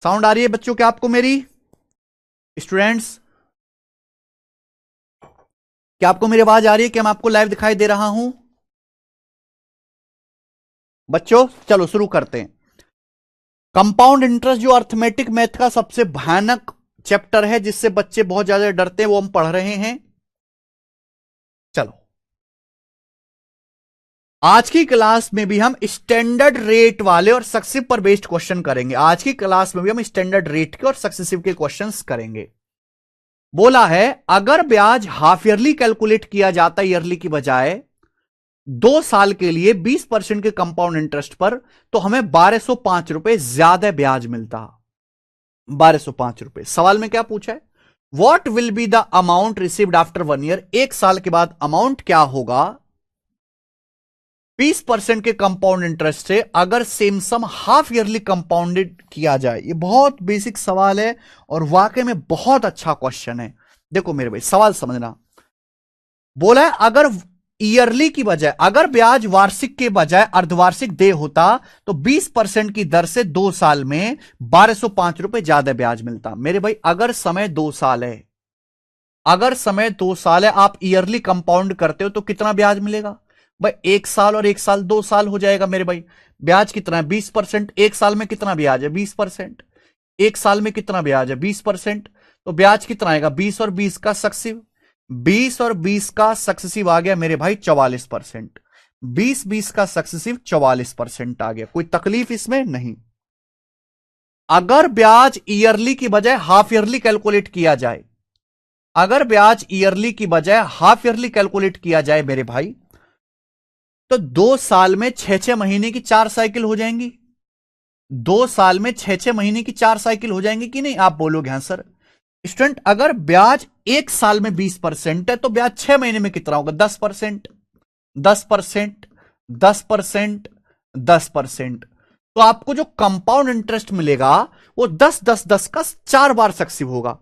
Sound आ रही है बच्चों क्या आपको मेरी? स्टूडेंट्स, क्या आपको मेरी आवाज आ रही है? क्या मैं आपको लाइव दिखाई दे रहा हूं? बच्चों चलो शुरू करते हैं। कंपाउंड इंटरेस्ट जो अर्थमेटिक मैथ का सबसे भयानक चैप्टर है, जिससे बच्चे बहुत ज्यादा डरते हैं, वो हम पढ़ रहे हैं। चलो, आज की क्लास में भी हम स्टैंडर्ड रेट वाले और सक्सेसिव पर बेस्ड क्वेश्चन करेंगे। आज की क्लास में भी हम स्टैंडर्ड रेट के और सक्सेसिव के क्वेश्चंस करेंगे। बोला है अगर ब्याज हाफ ईयरली कैलकुलेट किया जाता है ईयरली की बजाय 2 साल के लिए 20% के कंपाउंड इंटरेस्ट पर, तो हमें 1205 रुपए ज्यादा ब्याज मिलता। 1205 रुपए। सवाल में क्या पूछा है? What will be the amount received after 1 year. 1 साल के बाद अमाउंट क्या होगा 20% के कंपाउंड इंटरेस्ट से अगर सेम सम हाफ ईयरली कंपाउंडेड किया जाए। ये बहुत बेसिक सवाल है और वाकई में बहुत अच्छा क्वेश्चन है। देखो मेरे भाई, सवाल समझना। बोला है अगर ईयरली की बजाय, अगर ब्याज वार्षिक के बजाय अर्धवार्षिक दे होता तो 20% की दर से 2 साल में 1205 रुपए ज्यादा ब्याज मिलता। मेरे भाई अगर समय 2 साल है, अगर समय 2 साल है, आप ईयरली कंपाउंड करते हो तो कितना ब्याज मिलेगा भाई? 1 साल और 1 साल 2 साल हो जाएगा मेरे भाई। ब्याज कितना है? 20%। 1 साल में कितना ब्याज है? 20%। 1 साल में कितना ब्याज है? 20%। तो ब्याज कितना आएगा? 20 और 20 का सक्सेसिव, 20 और 20 का सक्सेसिव आ गया मेरे भाई 44%। 20 का सक्सेसिव 44% आ गया। कोई तकलीफ इसमें नहीं। अगर ब्याज ईयरली की बजाय हाफ ईयरली कैलकुलेट किया जाए, अगर ब्याज ईयरली की बजाय हाफ ईयरली कैलकुलेट किया जाए मेरे भाई, तो 2 साल में 6-6 महीने की 4 साइकिल हो जाएंगी। 2 साल में 6-6 महीने की 4 साइकिल हो जाएंगी कि नहीं? आप बोलोगे हाँ सर। स्टूडेंट, अगर ब्याज 1 साल में 20% है तो ब्याज 6 महीने में कितना होगा? 10%, 10%, 10%, 10%। तो आपको जो कंपाउंड इंटरेस्ट मिलेगा वो 10-10-10 का 4 बार सक्सेसिव होगा।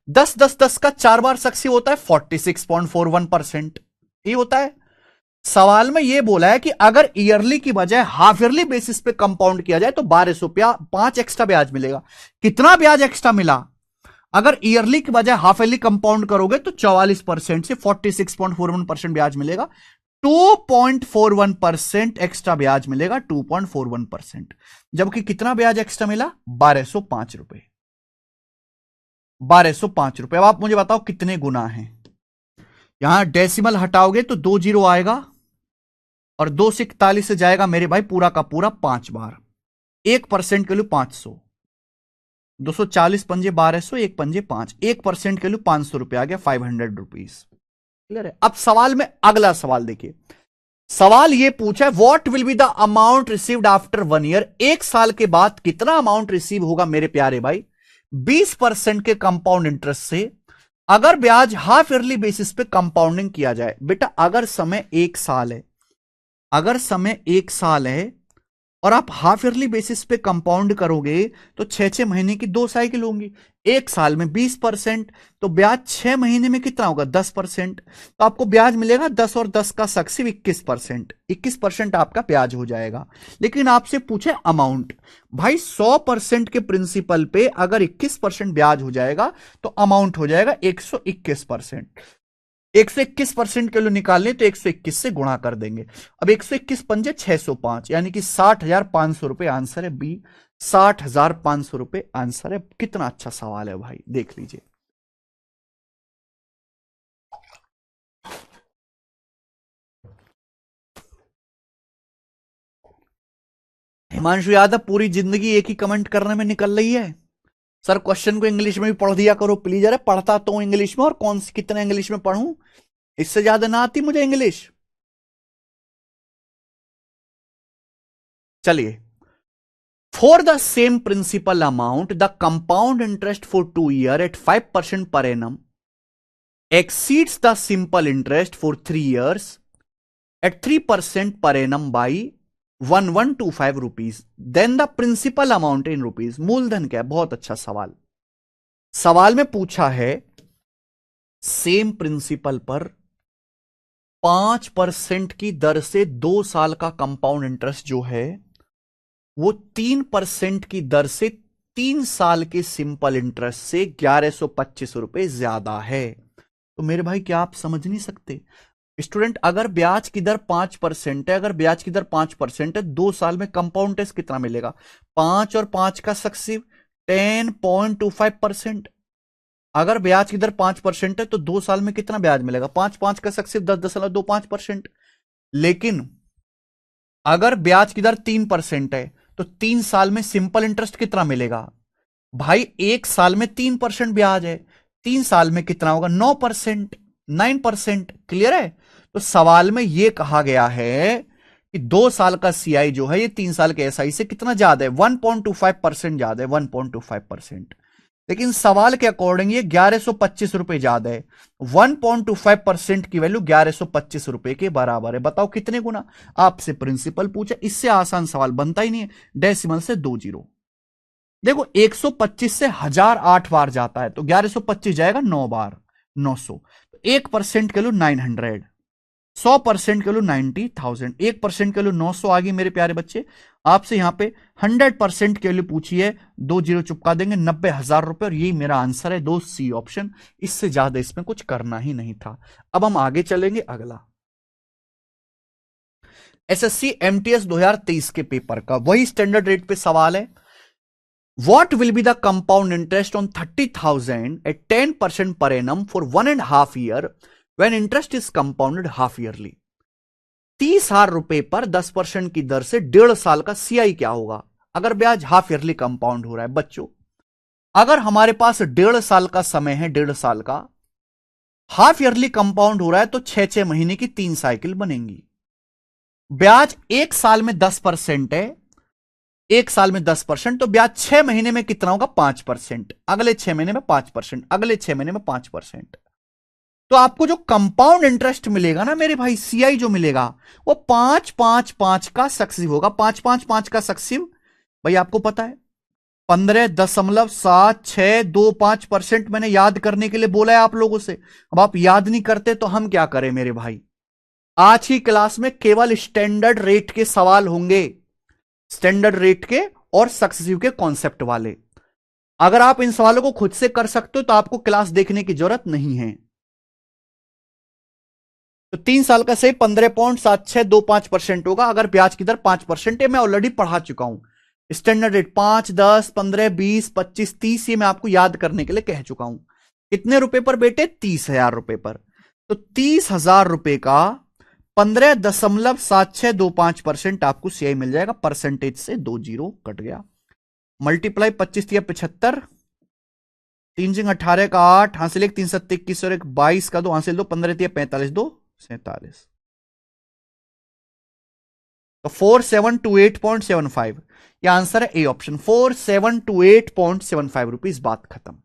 10-10-10 का 4 बार सक्सेसिव होता है 46.41%। ये होता है। सवाल में यह बोला है कि अगर ईयरली की बजाय हाफ ईयरली बेसिस पे कंपाउंड किया जाए तो 1205 एक्स्ट्रा ब्याज मिलेगा। कितना ब्याज एक्स्ट्रा मिला? अगर ईयरली की बजाय हाफ ईयरली कंपाउंड करोगे तो 44% से 46.41% ब्याज मिलेगा। 2.41% एक्स्ट्रा ब्याज मिलेगा। 2.41%। जबकि कितना ब्याज एक्स्ट्रा मिला? 1205 रुपए। 1205 रुपए। अब आप मुझे बताओ कितने गुना है? यहां डेसिमल हटाओगे तो 2 जीरो आएगा और 2 से 41 से जाएगा मेरे भाई पूरा का पूरा 5 बार। 1% के लिए 500, 240 पंजे 1200, 1 पंजे 5, 1% के लिए 500 रुपए आ गया, 500 रुपीज। क्लियर है? अब सवाल में अगला सवाल देखिए। सवाल यह पूछा है what will be the amount received after 1 year. 1 साल के बाद कितना अमाउंट रिसीव होगा मेरे प्यारे भाई 20% के कंपाउंड इंटरेस्ट से, अगर ब्याज हाफ ईयरली बेसिस पे कंपाउंडिंग किया जाए। बेटा अगर समय 1 साल है, अगर समय 1 साल है और आप हाफ ईयरली बेसिस पे कंपाउंड करोगे तो 6-6 महीने की 2 साइकिल होंगी। 1 साल में 20%, तो ब्याज 6 महीने में कितना होगा? 10%। तो आपको ब्याज मिलेगा 10 और 10 का सक्सेसिव 21%। 21% आपका ब्याज हो जाएगा। लेकिन आपसे पूछे अमाउंट, भाई 100% के प्रिंसिपल पे अगर 21% ब्याज हो जाएगा तो अमाउंट हो जाएगा 121%। 121% के लिए निकालने तो 121 से गुणा कर देंगे। अब 121 पंजे 605, यानी कि 60,500 रुपए आंसर है बी। 60,500 रुपए आंसर है। कितना अच्छा सवाल है भाई, देख लीजिए। हिमांशु यादव, पूरी जिंदगी एक ही कमेंट करने में निकल रही है। सर क्वेश्चन को इंग्लिश में भी पढ़ दिया करो प्लीज। अरे पढ़ता तो इंग्लिश में, और कौन सी कितने इंग्लिश में पढ़ूं? इससे ज्यादा ना आती मुझे इंग्लिश। चलिए, for the same principal amount the compound interest for 2 year at 5% per annum exceeds the simple interest for 3 years at 3% per annum by 1125 rupees, then the principal amount in rupees। मूलधन क्या है? बहुत अच्छा सवाल। सवाल में पूछा है सेम प्रिंसिपल पर 5% की दर से 2 साल का कंपाउंड इंटरेस्ट जो है वो 3% की दर से 3 साल के सिंपल इंटरेस्ट से 1125 रुपए ज्यादा है। तो मेरे भाई क्या आप समझ नहीं सकते? स्टूडेंट, अगर ब्याज की दर 5% है, अगर ब्याज की दर 5% है, 2 साल में कंपाउंड इंटरेस्ट कितना मिलेगा? 5 और 5 का सक्सेसिव 10.25%। अगर ब्याज की दर 5% है तो 2 साल में कितना ब्याज मिलेगा? 5 5 का सक्सेसिव 10.25%। लेकिन अगर ब्याज की दर 3% है तो 3 साल में सिंपल इंटरेस्ट कितना मिलेगा? भाई 1 साल में 3% ब्याज है, 3 साल में कितना होगा? 9%, 9%। क्लियर है? तो सवाल में यह कहा गया है कि 2 साल का सीआई जो है ये 3 साल के एसआई से कितना ज्यादा है? 1.25% ज्यादा है, 1.25%। लेकिन सवाल के अकॉर्डिंग ये 1125 रुपए ज्यादा है। 1.25% की वैल्यू 1125 रुपए के बराबर है। बताओ कितने गुना? आपसे प्रिंसिपल पूछा, इससे आसान सवाल बनता ही नहीं है। डेसिमल से 2 जीरो। देखो 125 से 1008 बार जाता है तो 1125 जाएगा 9 बार, 900। 1% के लिए 900, 100% के लिए 90,000, 1% के लिए 900 आ गई मेरे प्यारे बच्चे। आपसे यहां पे 100% के लिए पूछी है, 2 जीरो चुपका देंगे, 90,000 रुपए। और यही मेरा आंसर है, 2C ऑप्शन। इससे ज्यादा इसमें कुछ करना ही नहीं था। अब हम आगे चलेंगे। अगला एसएससी एमटीएस 2023 के पेपर का वही स्टैंडर्ड रेट पे सवाल है। What will be the compound interest on 30,000 at 10% per annum for 1.5 year when interest is compounded half yearly? 30,000 रुपए पर 10% की दर से 1.5 साल का सीआई क्या होगा अगर ब्याज हाफ ईयरली कंपाउंड हो रहा है? बच्चों, अगर हमारे पास 1.5 साल का समय है, 1.5 साल का हाफ ईयरली कंपाउंड हो रहा है तो 6 महीने की 3 साइकिल बनेंगी। ब्याज 1 साल में 10% है, 1 साल में 10%, तो ब्याज 6 महीने में कितना होगा? 5%। अगले 6 महीने में 5%, अगले 6 महीने में 5%। तो आपको जो कंपाउंड इंटरेस्ट मिलेगा ना मेरे भाई, सीआई जो मिलेगा वो 5-5-5 का सक्सेसिव होगा। 5-5-5 का सक्सेसिव भाई आपको पता है 15.7625%। मैंने याद करने के लिए बोला है आप लोगों से। अब आप याद नहीं करते तो हम क्या करें मेरे भाई? आज की क्लास में केवल स्टैंडर्ड रेट के सवाल होंगे, स्टैंडर्ड रेट के और सक्सेसिव के कॉन्सेप्ट वाले। अगर आप इन सवालों को खुद से कर सकते हो तो आपको क्लास देखने की जरूरत नहीं है। तो 3 साल का से 15.7625% होगा अगर ब्याज की दर 5% है। मैं ऑलरेडी पढ़ा चुका हूं। स्टैंडर्ड रेट 5, 10, 15, 20, 25, 30 ये मैं आपको याद करने के लिए कह चुका हूं। कितने रुपए पर बेटे? 30,000 रुपए पर। तो 30,000 रुपए का 15.7625% आपको सीआई मिल जाएगा। परसेंटेज से 2 जीरो कट गया। मल्टीप्लाई 25 या 75, 3 जिंग 18 का 8, हासिल 1, 3 7 21 और 1 22 का 2, हासिल 2, 15 45, 2 47। तो 4728.75 यह आंसर है, ए ऑप्शन 4728.75 रुपीज। बात खत्म।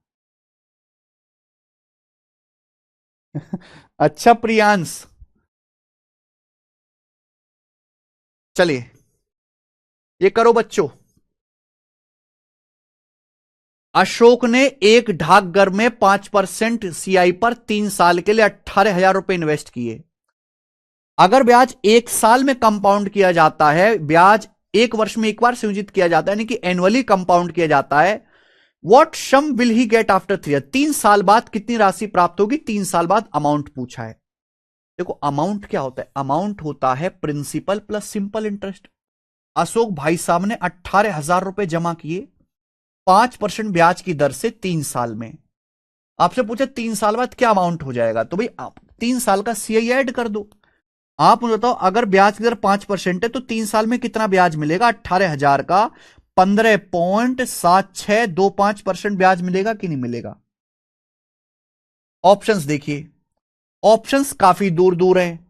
अच्छा प्रियांश, चलिए ये करो बच्चों। अशोक ने एक डाकघर में 5% सीआई पर 3 साल के लिए 18,000 रुपए इन्वेस्ट किए। अगर ब्याज 1 साल में कंपाउंड किया जाता है, ब्याज 1 वर्ष में एक बार संयोजित किया जाता है, यानी कि एनुअली कंपाउंड किया जाता है। What sum will he get after 3 year? 3 साल बाद कितनी राशि प्राप्त होगी? 3 साल बाद अमाउंट पूछा है। देखो अमाउंट क्या होता है? अमाउंट होता है principal plus simple interest. Ashok भाई साहब ने 18,000 रुपए जमा किए 5% ब्याज की दर से 3 साल में। आपसे पूछे 3 साल बाद क्या अमाउंट हो जाएगा, तो भाई आप 3 साल का सीआई ऐड कर दो। आप मुझे बताओ, अगर ब्याज की दर 5% है तो 3 साल में कितना ब्याज मिलेगा? 18,000 का 15.7625% ब्याज मिलेगा कि नहीं मिलेगा? ऑप्शंस देखिए, ऑप्शंस काफी दूर दूर हैं,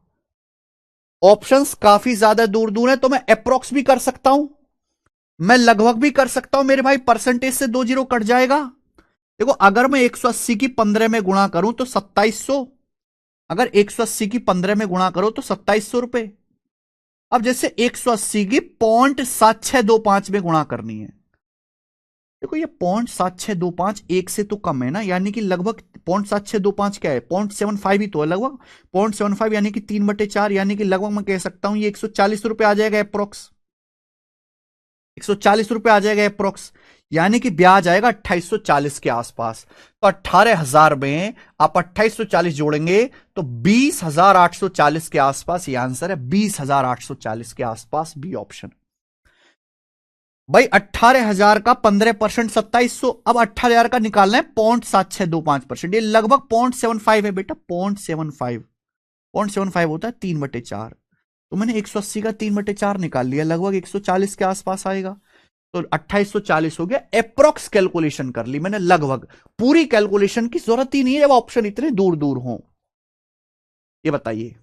ऑप्शंस काफी ज्यादा दूर दूर हैं। तो मैं अप्रोक्स भी कर सकता हूं, मैं लगभग भी कर सकता हूं मेरे भाई। परसेंटेज से 2 जीरो कट जाएगा। देखो अगर मैं 180 की 15 में गुणा करूं तो 2700, अगर 180 की 15 में गुणा करो तो 2700 रुपए। अब जैसे 180 की 0.7625 में गुणा करनी है। देखो ये 0.7625 एक से तो कम है ना, यानी कि लगभग 0.7625 क्या है? 0.75 ही तो है लगभग। 0.75 यानी कि 3/4, यानी कि लगभग मैं कह सकता हूं ये 140 रुपए आ जाएगा अप्रोक्स। 140 रुपए आ जाएगा अप्रोक्स, यानी कि ब्याज आएगा 2840 के आसपास। तो 18,000 में आप 2840 जोड़ेंगे तो 20,840 के आसपास ये आंसर है, 20,840 के आसपास बी ऑप्शन। भाई 18,000 का 15% 2700, अब 18,000 का निकालना है 0.7625%, ये लगभग 0.75 है बेटा, 0.75, 0.75 होता है 3/4, तो मैंने 180 का 3/4 निकाल लिया, लगभग 140 के आसपास आएगा। तो 2840 हो गया, अप्रोक्स कैलकुलेशन कर ली मैंने, लगभग पूरी कैलकुलेशन की जरूरत ही नहीं है जब ऑप्शन इतने दूर दूर हो। ये बताइए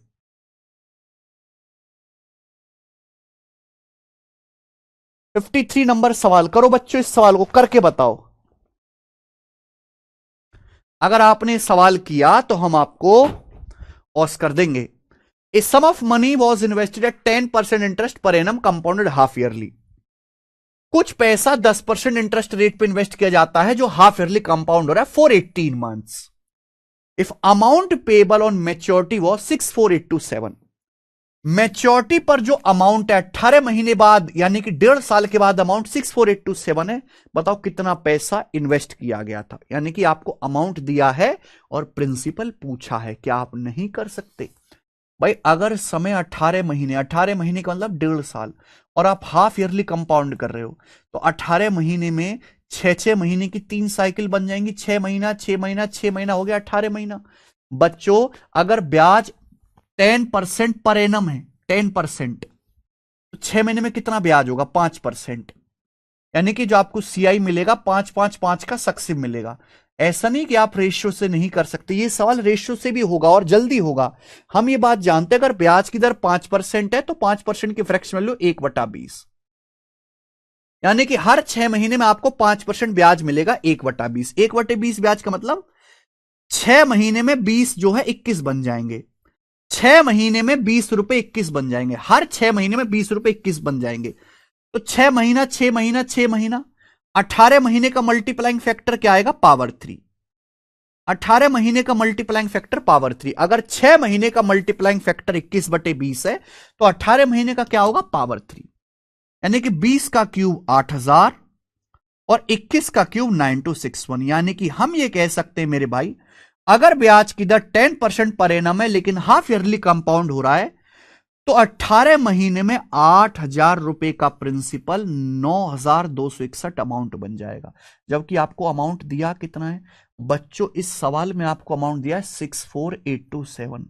53 नंबर सवाल करो बच्चों, इस सवाल को करके बताओ। अगर आपने सवाल किया तो हम आपको ऑस्कर देंगे। A sum of money was invested at 10% interest per annum compounded half yearly. कुछ पैसा 10% इंटरेस्ट रेट पे इन्वेस्ट किया जाता है जो हाफ ईयरली कंपाउंड हो रहा है for 18 months. If amount payable on maturity was 64827, maturity पर जो अमाउंट है 18 महीने बाद यानी कि 1.5 साल के बाद अमाउंट 64827 है। बताओ कितना पैसा इन्वेस्ट किया गया था, यानी कि आपको अमाउंट दिया है और प्रिंसिपल पूछा है, क्या आप नहीं कर सकते? भाई अगर समय 18 महीने, 18 महीने का मतलब 1.5 साल, और आप हाफ ईयरली कंपाउंड कर रहे हो तो 18 महीने में 6 महीने की 3 साइकिल बन जाएंगी, 6 महीना 6 महीना 6 महीना हो गया 18 महीना। बच्चों अगर ब्याज 10% पर एनम है, 10%, तो 6 महीने में कितना ब्याज होगा? 5%, यानी कि जो आपको सीआई मिलेगा 5-5-5 का सक्सिब मिलेगा। ऐसा नहीं कि आप रेशियो से नहीं कर सकते, ये सवाल रेशियो से भी होगा और जल्दी होगा। हम ये बात जानते हैं, अगर ब्याज की दर 5% है तो 5% की फ्रैक्शन वैल्यू 1/20, यानी कि हर 6 महीने में आपको 5% ब्याज मिलेगा 1/20। 1/20 ब्याज का मतलब 6 महीने में 20 जो है 21 बन जाएंगे, 6 महीने में 20 रुपए 21 बन जाएंगे, हर 6 महीने में 20 रुपए 21 बन जाएंगे। तो 6 महीना 6 महीना 6 महीना, 18 महीने का मल्टीप्लाइंग फैक्टर क्या आएगा? पावर 3। 18 महीने का मल्टीप्लाइंग फैक्टर पावर 3। अगर 6 महीने का मल्टीप्लाइंग फैक्टर 21/20 है तो 18 महीने का क्या होगा? पावर 3, यानी कि 20 का क्यूब 8000 और 21 का क्यूब 9261, यानी कि हम ये कह सकते हैं मेरे भाई, अगर ब्याज की दर 10% पर एनम है लेकिन हाफ ईयरली कंपाउंड हो रहा है तो 18 महीने में 8,000 रुपए का प्रिंसिपल 9,261 अमाउंट बन जाएगा। जबकि आपको अमाउंट दिया कितना है बच्चों? इस सवाल में आपको अमाउंट दिया है 64827,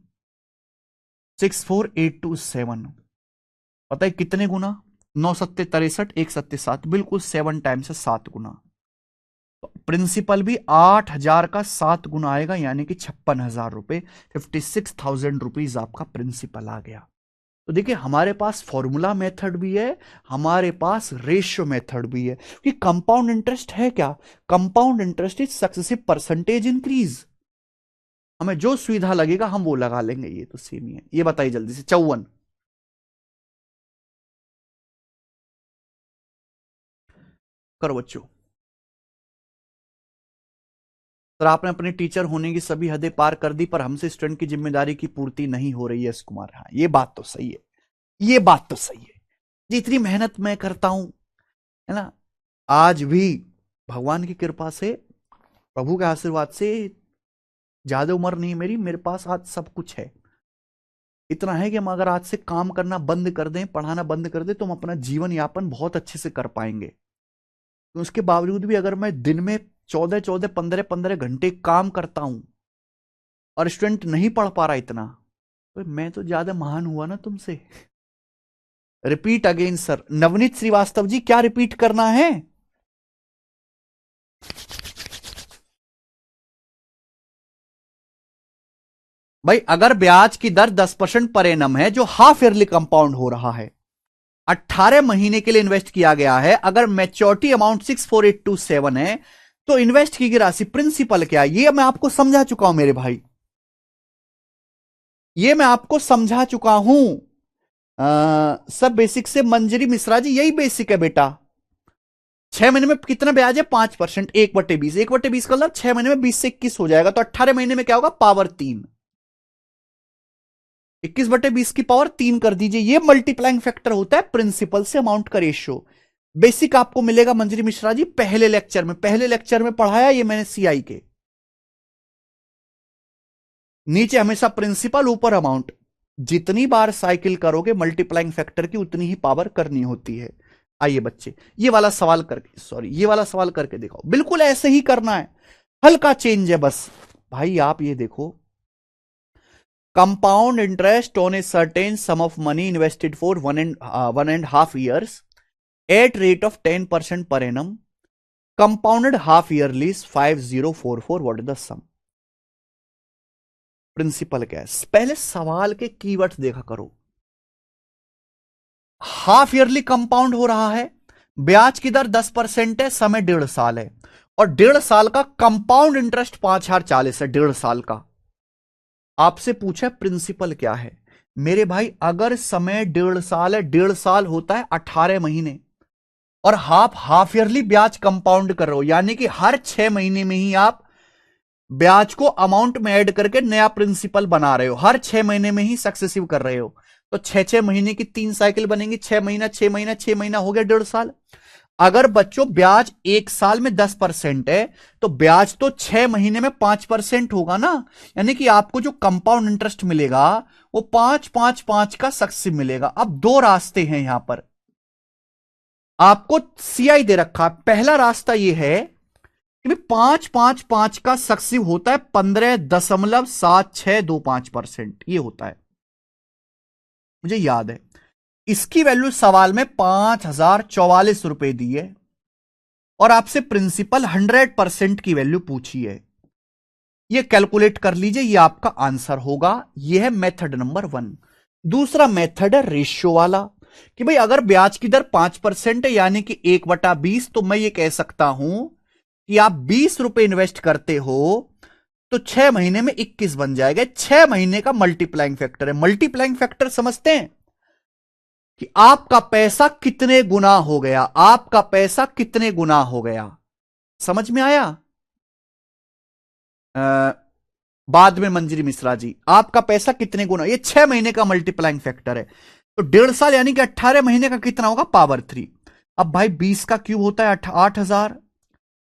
64827। पता है कितने गुना? 9 सत्ते 63, 1 सत्ते 7, बिल्कुल 7 टाइम से 7 गुना। तो प्रिंसिपल भी 8,000 का 7 गुना आएगा, यानी कि 56,000 रुपए, 56,000 रुपीज आपका प्रिंसिपल आ गया। तो देखिए हमारे पास फॉर्मूला मेथड भी है, हमारे पास रेशियो मेथड भी है, कि कंपाउंड इंटरेस्ट है क्या? Compound interest is successive percentage increase. हमें जो सुविधा लगेगा हम वो लगा लेंगे, ये तो सेम ही है। ये बताइए जल्दी से 54 करो बच्चों। सर आपने अपने टीचर होने की सभी हदें पार कर दी पर हमसे स्टूडेंट की जिम्मेदारी की पूर्ति नहीं हो रही है यश कुमार। हाँ ये बात तो सही है, ये बात तो सही है। जितनी मेहनत मैं करता हूं, है ना, आज भी भगवान की कृपा से, प्रभु के आशीर्वाद से, ज्यादा उम्र नहीं मेरी, मेरे पास आज सब कुछ है। इतना है कि हम अगर आज से काम करना बंद कर दें, पढ़ाना बंद कर दें, तो हम अपना जीवन यापन बहुत अच्छे से कर पाएंगे। तो उसके बावजूद भी अगर मैं दिन में 14-14, 15-15 घंटे काम करता हूं और स्टूडेंट नहीं पढ़ पा रहा इतना, तो मैं तो ज्यादा महान हुआ ना तुमसे। Repeat again sir. Navneet Shrivastava ji क्या रिपीट करना है? भाई अगर ब्याज की दर 10% पर एनम है जो हाफ ईयरली कंपाउंड हो रहा है, 18 महीने के लिए इन्वेस्ट किया गया है, अगर मैच्योरिटी अमाउंट 64827 है तो इन्वेस्ट की गई राशि प्रिंसिपल क्या है? ये मैं आपको समझा चुका हूं मेरे भाई, ये मैं आपको समझा चुका हूं। सब बेसिक से मंजरी मिश्रा जी, यही बेसिक है बेटा। 6 महीने में कितना ब्याज है? 5%, 1/20, 1/20 का मतलब 6 महीने में 20 से 21 हो जाएगा, तो 18 महीने में क्या होगा? पावर 3, 21/20 की पावर 3 कर दीजिए। ये मल्टीप्लाइंग फैक्टर होता है प्रिंसिपल से अमाउंट का रेशियो। बेसिक आपको मिलेगा मंजरी मिश्रा जी पहले लेक्चर में पढ़ाया ये मैंने सीआई के। नीचे हमेशा प्रिंसिपल ऊपर अमाउंट, जितनी बार साइकिल करोगे मल्टीप्लाइंग फैक्टर की उतनी ही पावर करनी होती है। आइए बच्चे ये वाला सवाल करके दिखाओ, बिल्कुल ऐसे ही करना है, हल्का चेंज है बस। भाई आप ये देखो, compound interest on a certain sum of money invested for 1.5 years at rate of 10% per annum, compounded half yearly 5044, what is the sum. Principal क्या है, पहले सवाल के कीवर्ड्स देखा करो। हाफ ईयरली कंपाउंड हो रहा है, ब्याज की दर 10% है, समय 1.5 साल है, और 1.5 साल का कंपाउंड इंटरेस्ट 5040 है 1.5 साल का। आपसे पूछा प्रिंसिपल क्या है। मेरे भाई अगर समय 1.5 साल है, 1.5 साल होता है 18 महीने, और हाफ ईयरली ब्याज कंपाउंड कर रहे हो, यानी कि हर 6 महीने में ही आप ब्याज को अमाउंट में ऐड करके नया प्रिंसिपल बना रहे हो, हर 6 महीने में ही सक्सेसिव कर रहे हो। तो 6 महीने की 3 साइकिल बनेंगी, 6 महीना 6 महीना 6 महीना हो गया 1.5 साल। अगर बच्चों ब्याज 1 साल में 10% है, तो ब्याज तो 6 महीने में 5% होगा ना, यानी कि आपको जो कंपाउंड इंटरेस्ट मिलेगा वो 5 5 5 का सक्सेसिव मिलेगा। अब दो रास्ते हैं यहां पर, आपको सीआई दे रखा। पहला रास्ता यह है कि 5 5 5 का सक्सेसिव होता है 15.7625%, ये होता है, मुझे याद है। इसकी वैल्यू सवाल में 5044 रुपए दी है, और आपसे प्रिंसिपल 100% की वैल्यू पूछी है। ये कैलकुलेट कर लीजिए, ये आपका आंसर होगा। ये है मेथड नंबर 1। दूसरा मेथड है रेशियो वाला, कि भाई अगर ब्याज की दर 5% है यानी कि 1/20, तो मैं ये कह सकता हूं कि आप 20 रुपए इन्वेस्ट करते हो तो 6 महीने में 21 बन जाएगा। 6 महीने का मल्टीप्लाइंग फैक्टर है। मल्टीप्लाइंग फैक्टर समझते हैं कि आपका पैसा कितने गुना हो गया, आपका पैसा कितने गुना हो गया, समझ में आया। बाद में मंजरी मिश्रा जी, आपका पैसा कितने गुना, ये 6 महीने का मल्टीप्लाइंग फैक्टर है। तो 1.5 साल यानी कि 18 महीने का कितना होगा, पावर 3। अब भाई 20 का क्यूब होता है 8,000,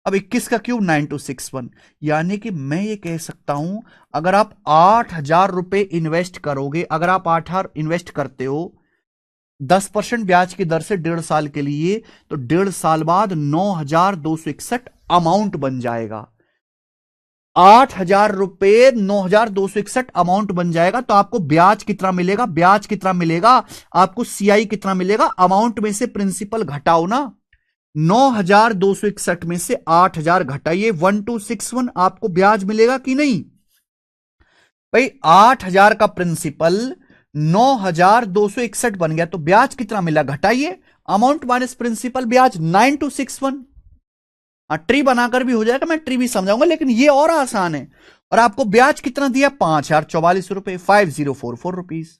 अब 21 का क्यूब 9261, यानी कि मैं ये कह सकता हूं अगर आप 8,000 रुपए इन्वेस्ट करोगे, अगर आप 8,000 इन्वेस्ट करते हो 10% ब्याज की दर से 1.5 साल के लिए, तो 1.5 साल बाद 9,261 अमाउंट बन जाएगा। 8,000 रुपए 9,261 अमाउंट बन जाएगा। तो आपको ब्याज कितना मिलेगा, ब्याज कितना मिलेगा, आपको सीआई कितना मिलेगा, अमाउंट में से प्रिंसिपल घटाओ ना। 9,261 में से 8,000 घटाइए, 1261 आपको ब्याज मिलेगा कि नहीं। भाई 8,000 का प्रिंसिपल 9,261 बन गया, तो ब्याज कितना मिला घटाइए, अमाउंट माइनस प्रिंसिपल ब्याज 9261। ट्री बनाकर भी हो जाएगा, मैं ट्री भी समझाऊंगा, लेकिन ये और आसान है। और आपको ब्याज कितना दिया, 5,044 रुपए, 5044 रुपीज।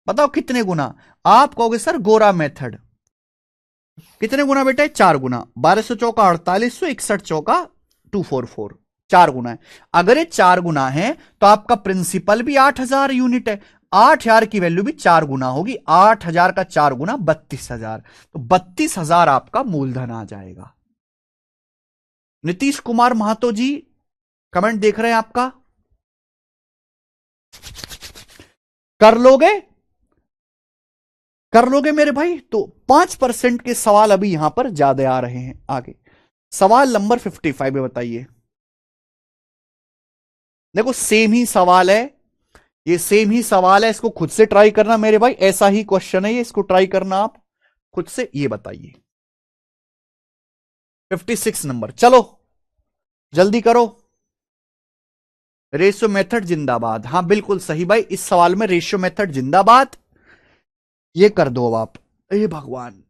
बताओ कितने गुना। आप कहोगे सर गोरा मेथड, कितने गुना बेटा, 4 गुना। 1200 चौका 4800, 61 चौका 244, 4 गुना है। अगर ये 4 गुना है तो आपका प्रिंसिपल भी 8,000 यूनिट है, 8,000 की वैल्यू भी 4 गुना होगी। 8,000 का 4 गुना 32,000, तो 32,000 आपका मूलधन आ जाएगा। नीतीश कुमार महतो जी, कमेंट देख रहे हैं आपका, कर लोगे, कर लोगे मेरे भाई। तो 5% के सवाल अभी यहां पर ज्यादा आ रहे हैं। आगे सवाल नंबर 55 में बताइए। देखो सेम ही सवाल है, ये सेम ही सवाल है, इसको खुद से ट्राई करना मेरे भाई, ऐसा ही क्वेश्चन है ये, इसको ट्राई करना आप खुद से। ये बताइए 56 नंबर, चलो जल्दी करो। रेशियो मेथड जिंदाबाद, हाँ बिल्कुल सही भाई, इस सवाल में रेशियो मेथड जिंदाबाद। ये कर दो अब आप, हे भगवान।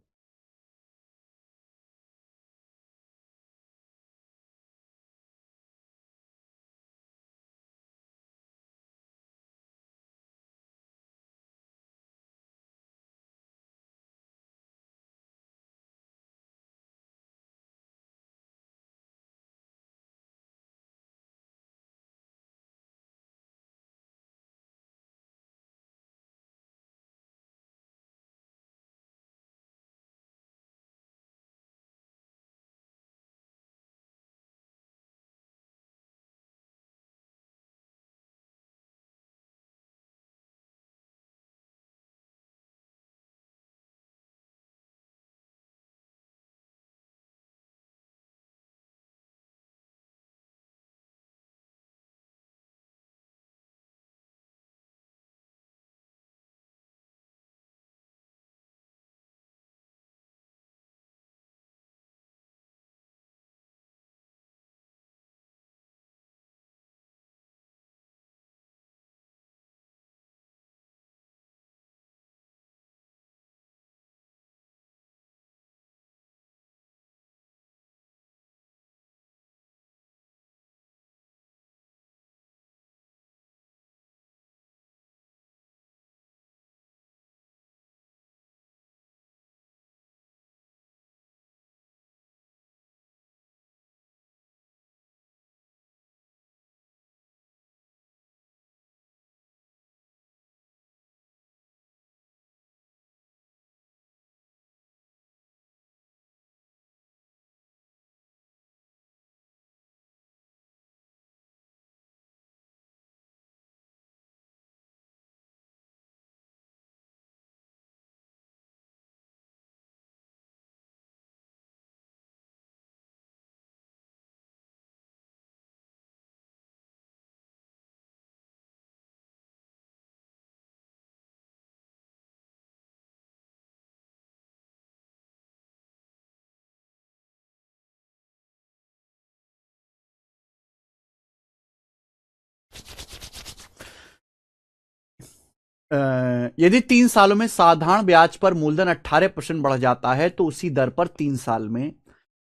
यदि 3 सालों में साधारण ब्याज पर मूलधन 18% बढ़ जाता है तो उसी दर पर 3 साल में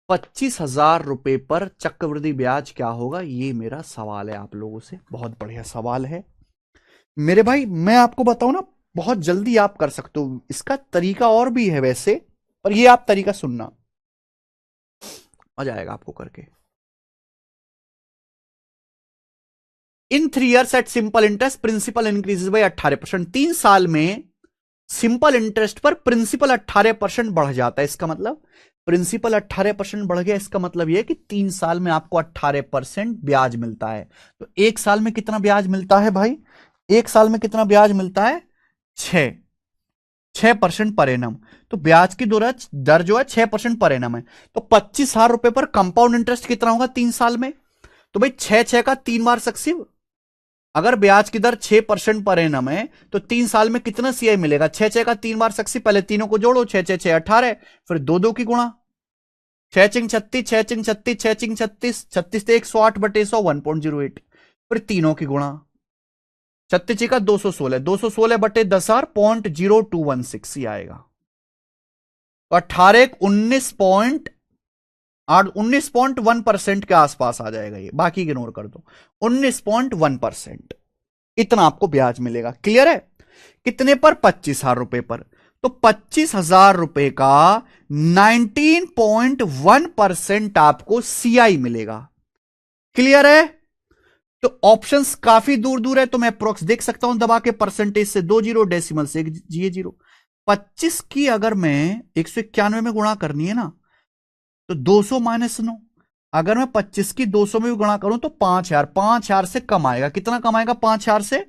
25,000 रुपए पर चक्रवृद्धि ब्याज क्या होगा? ये मेरा सवाल है आप लोगों से। बहुत बढ़िया सवाल है मेरे भाई। मैं आपको बताऊं ना, बहुत जल्दी आप कर सकते हो। इसका तरीका और भी है वैसे, पर ये आप तरीका सुनना, मजा आएगा आपको करके। In 3 years at simple interest principal increases by 18%। 3 साल में सिंपल इंटरेस्ट पर प्रिंसिपल 18% बढ़ जाता है। इसका मतलब प्रिंसिपल 18% बढ़ गया, इसका मतलब यह कि 3 साल में आपको 18% ब्याज मिलता है। तो 1 साल में कितना ब्याज मिलता है भाई? 1 साल में कितना ब्याज मिलता है? 6% पर एनम। तो ब्याज की दर जो है 6% पर एनम है। तो 25,000 रुपए पर कंपाउंड इंटरेस्ट कितना होगा 3 साल में? तो भाई 6 का 3 बार सक्सिव। अगर ब्याज की दर 6% पर एनम है तो 3 साल में कितना सीआई मिलेगा? 6 का 3 बार सक्सिव। पहले तीनों को जोड़ो, 6 18, फिर दो दो की गुणा, 6 36, 6 36, 6 36, 36 108/100 1.08, फिर तीनों की गुणा, 36 का 216, 216/10,000 0.0216 ही आएगा। तो 18 19.1% के आसपास आ जाएगा ये, बाकी इग्नोर कर दो। 19.1% इतना आपको ब्याज मिलेगा। क्लियर है? कितने पर? 25,000 रुपए पर। तो 25,000 रुपए का 19.1% आपको सीआई मिलेगा। क्लियर है? तो ऑप्शंस काफी दूर दूर है, तो मैं अप्रोक्स देख सकता हूं दबा के। परसेंटेज से 2 जीरो, डेसिमल से 1 जीरो। 25 की अगर मैं 191 में गुणा करनी है ना, तो 200 माइनस 9। अगर मैं 25 की 200 में भी गुणा करूं तो 5,000, 5,000 से कम आएगा। कितना कम आएगा? 5,000 से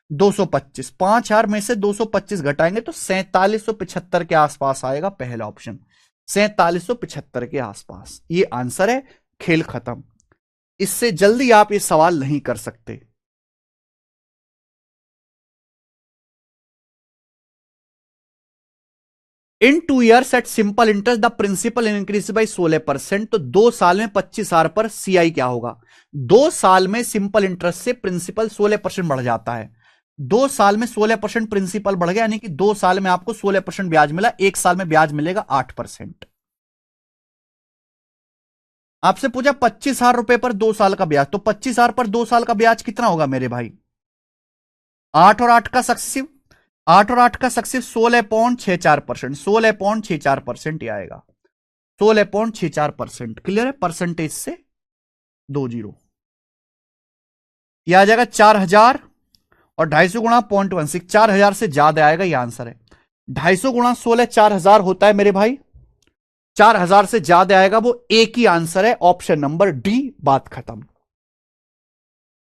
225। 5,000 में से 225 घटाएंगे तो 4775 के आसपास आएगा पहला ऑप्शन। 4775 के आसपास ये आंसर है। खेल खत्म। इससे जल्दी आप ये सवाल नहीं कर सकते। In 2 years at simple interest the principal increase by 16%। तो 2 साल में 25,000 पर सीआई क्या होगा? 2 साल में सिंपल इंटरेस्ट से प्रिंसिपल 16% बढ़ जाता है। 2 साल में 16% प्रिंसिपल बढ़ गया, यानी कि 2 साल में आपको 16% ब्याज मिला। 1 साल में ब्याज मिलेगा 8%। आपसे पूछा 25,000 रुपए पर 2 साल का ब्याज, तो 25,000 पर 2 साल का ब्याज कितना होगा मेरे भाई? 8 और 8 का सक्सेसिव, 8 और 8 का सक्सेसिव 16.64%, 16.64% ही आएगा। 16.64%। क्लियर है? परसेंटेज से 2 जीरो। यह आ जाएगा 4,000 और 250 गुणा 0.16। 4,000 से ज्यादा आएगा, यह आंसर है। 250 गुणा 16 4,000 होता है मेरे भाई। 4,000 से ज्यादा आएगा, वो एक ही आंसर है, ऑप्शन नंबर डी। बात खत्म।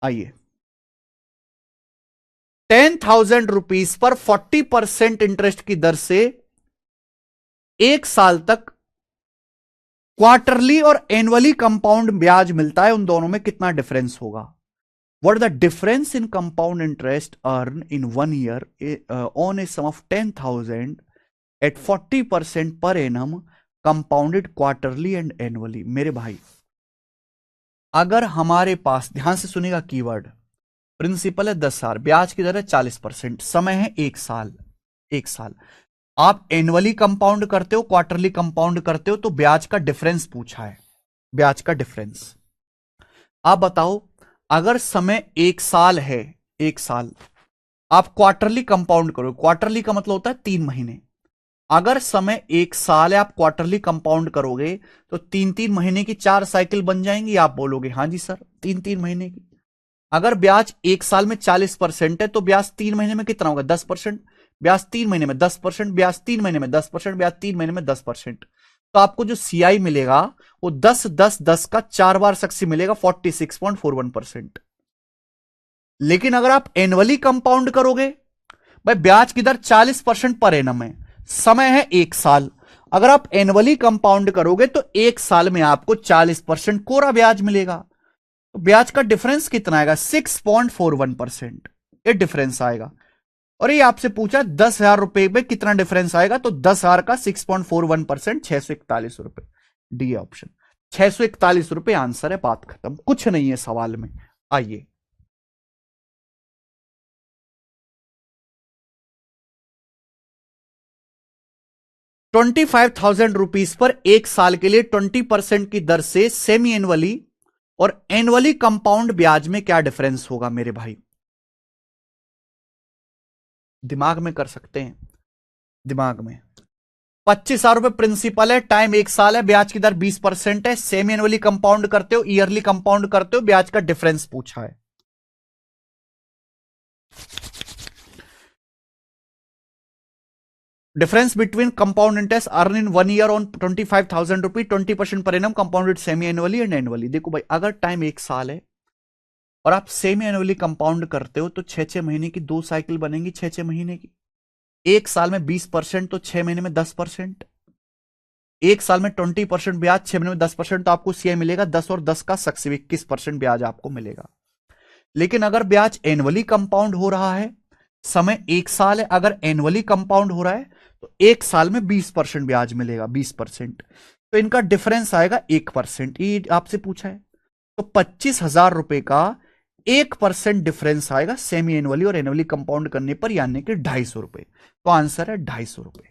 आइए, 10,000 रुपीज पर 40% इंटरेस्ट की दर से 1 साल तक क्वार्टरली और एनुअली कंपाउंड ब्याज मिलता है। उन दोनों में कितना डिफरेंस होगा? What the difference in compound interest earn in 1 year on a sum of 10,000 at 40% per annum compounded quarterly and annually. मेरे भाई, अगर हमारे पास, ध्यान से सुनिएगा कीवर्ड, प्रिंसिपल है 10,000, ब्याज की दर है 40%, समय है 1 साल। 1 साल आप एनुअली कंपाउंड करते हो, क्वार्टरली कंपाउंड करते हो, तो ब्याज का डिफरेंस पूछा है। ब्याज का डिफरेंस आप बताओ। अगर समय 1 साल है, 1 साल, आप क्वार्टरली कंपाउंड करो। क्वार्टरली का मतलब होता है 3 महीने। अगर समय 1 साल है, आप क्वार्टरली कंपाउंड करोगे तो 3-3 महीने की 4 साइकिल बन जाएंगी। आप बोलोगे हाँ जी सर, 3-3 महीने की। अगर ब्याज 1 साल में 40% है तो ब्याज 3 महीने में कितना होगा? 10%। ब्याज 3 महीने में 10%, ब्याज 3 महीने में 10%, ब्याज 3 महीने में 10%। तो आपको जो सीआई मिलेगा वो 10 10 10 का 4 बार सक्सी मिलेगा, 46.41%। लेकिन अगर आप एनुअली कंपाउंड करोगे, भाई ब्याज की दर 40% पर एनम है, समय है 1 साल। अगर आप एनुअली कंपाउंड करोगे तो 1 साल में आपको 40% कोरा ब्याज मिलेगा। तो ब्याज का डिफरेंस कितना आएगा? 6.41%। ये डिफरेंस आएगा। और ये आपसे पूछा 10,000 रुपए में कितना डिफरेंस आएगा, तो 10,000 का 6.41%, 641 रुपए। डी ऑप्शन, 641 रुपए आंसर है। बात खत्म, कुछ नहीं है सवाल में। आइए, 25,000 रुपीज पर एक साल के लिए 20% की दर से सेमी एनुअली और एनुअली कंपाउंड ब्याज में क्या डिफरेंस होगा मेरे भाई? दिमाग में कर सकते हैं, दिमाग में। 25,000 रुपए प्रिंसिपल है, टाइम एक साल है, ब्याज की दर 20% है, सेमी एनुअली कंपाउंड करते हो, ईयरली कंपाउंड करते हो, ब्याज का डिफरेंस पूछा है। Difference between compound interest earn in 1 year on 25,000 रुपी 20% पर annum compounded semi annually and annually. देखो भाई, अगर टाइम एक साल है और आप सेमी एनुअली कंपाउंड करते हो तो 6-6 महीने की 2 साइकिल बनेंगी, 6-6 महीने की। एक साल में 20% तो 6 महीने में 10%। एक साल में 20% ब्याज, 6 महीने में 10%, तो आपको सीआई मिलेगा 10 और 10 का 21% ब्याज आपको मिलेगा। लेकिन अगर ब्याज एनुअली कंपाउंड हो रहा है, समय एक साल है, अगर एनुअली कंपाउंड हो रहा है तो एक साल में 20% ब्याज मिलेगा, 20%। तो इनका डिफरेंस आएगा 1%। ये आपसे पूछा है, तो 25,000 रुपए का 1% डिफरेंस आएगा सेमी एनुअली और एनुअली कंपाउंड करने पर, यानी कि 250 रुपए। तो आंसर है 250 रुपए।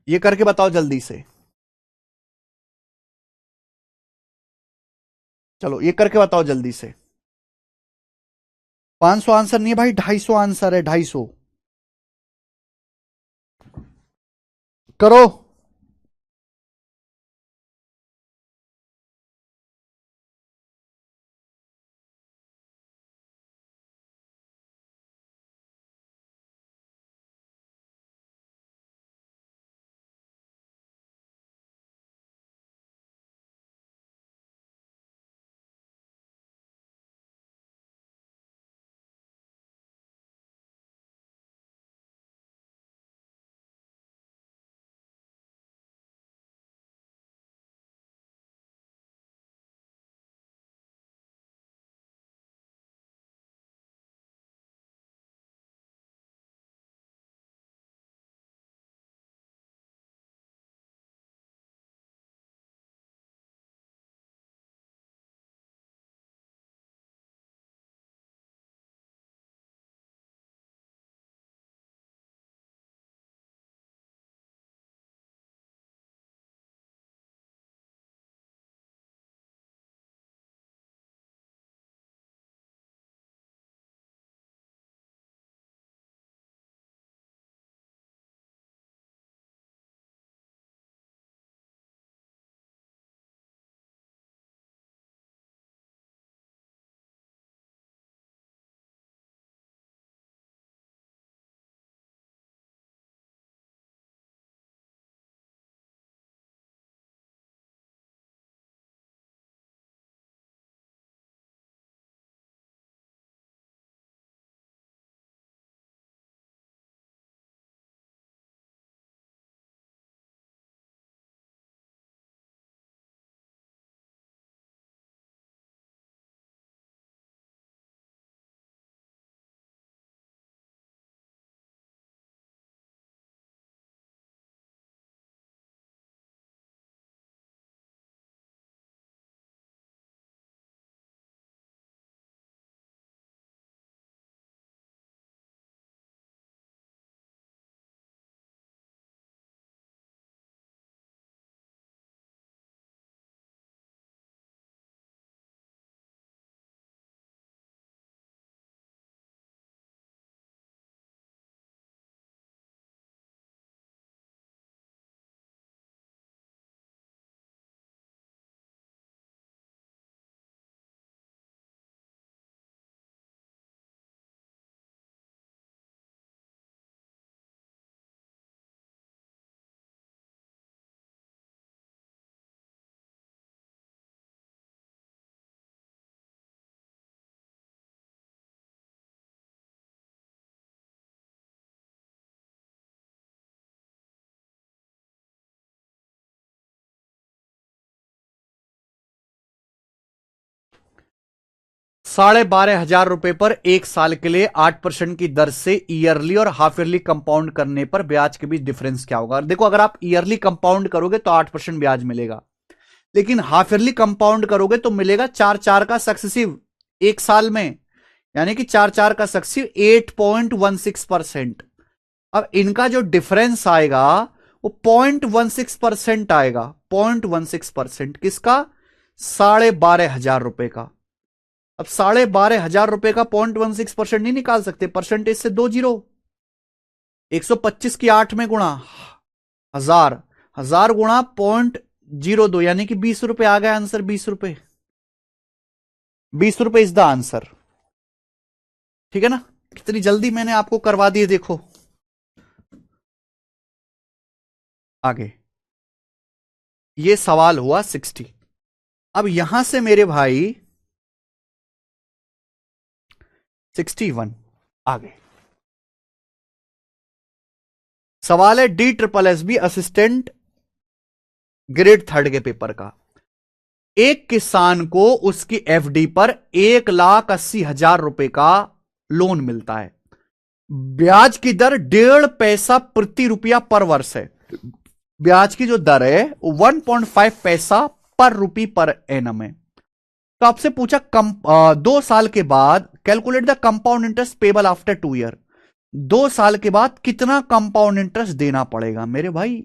ये करके बताओ जल्दी से, चलो ये करके बताओ जल्दी से। 500 आंसर नहीं है भाई, 250 आंसर है, 250। करो। ₹12,500 पर एक साल के लिए 8% की दर से ईयरली और हाफ ईयरली कंपाउंड करने पर ब्याज के बीच डिफरेंस क्या होगा? देखो, अगर आप ईयरली कंपाउंड करोगे तो 8% ब्याज मिलेगा, लेकिन हाफ ईयरली कंपाउंड करोगे तो मिलेगा 4-4 का सक्सेसिव एक साल में, यानी कि 4-4 का सक्सेसिव 8.16%। अब इनका जो डिफरेंस आएगा वो 0.16% आएगा, 0.16%। किसका? 12,500 का। अब 12,500 का 0.16% नहीं निकाल सकते, परसेंटेज से 2 जीरो। 125 की 8 में गुणा, 1000, 1000 गुणा 0.02 यानी कि 20 रुपए आ गया आंसर। 20 रुपए, 20 रुपए इज द आंसर। ठीक है ना? कितनी जल्दी मैंने आपको करवा दिए, देखो। आगे ये सवाल हुआ 60। अब यहां से मेरे भाई 61। आगे सवाल है D triple S B assistant grade 3 के पेपर का। एक किसान को उसकी एफडी पर 1,80,000 का लोन मिलता है। ब्याज की दर 1.5 पैसा प्रति रुपया पर वर्ष है। ब्याज की जो दर है 1.5 पैसा पर रुपी पर एनम है। तो आपसे पूछा 2 साल के बाद calculate the compound interest payable after 2 year. 2 साल के बाद कितना कंपाउंड इंटरेस्ट देना पड़ेगा मेरे भाई?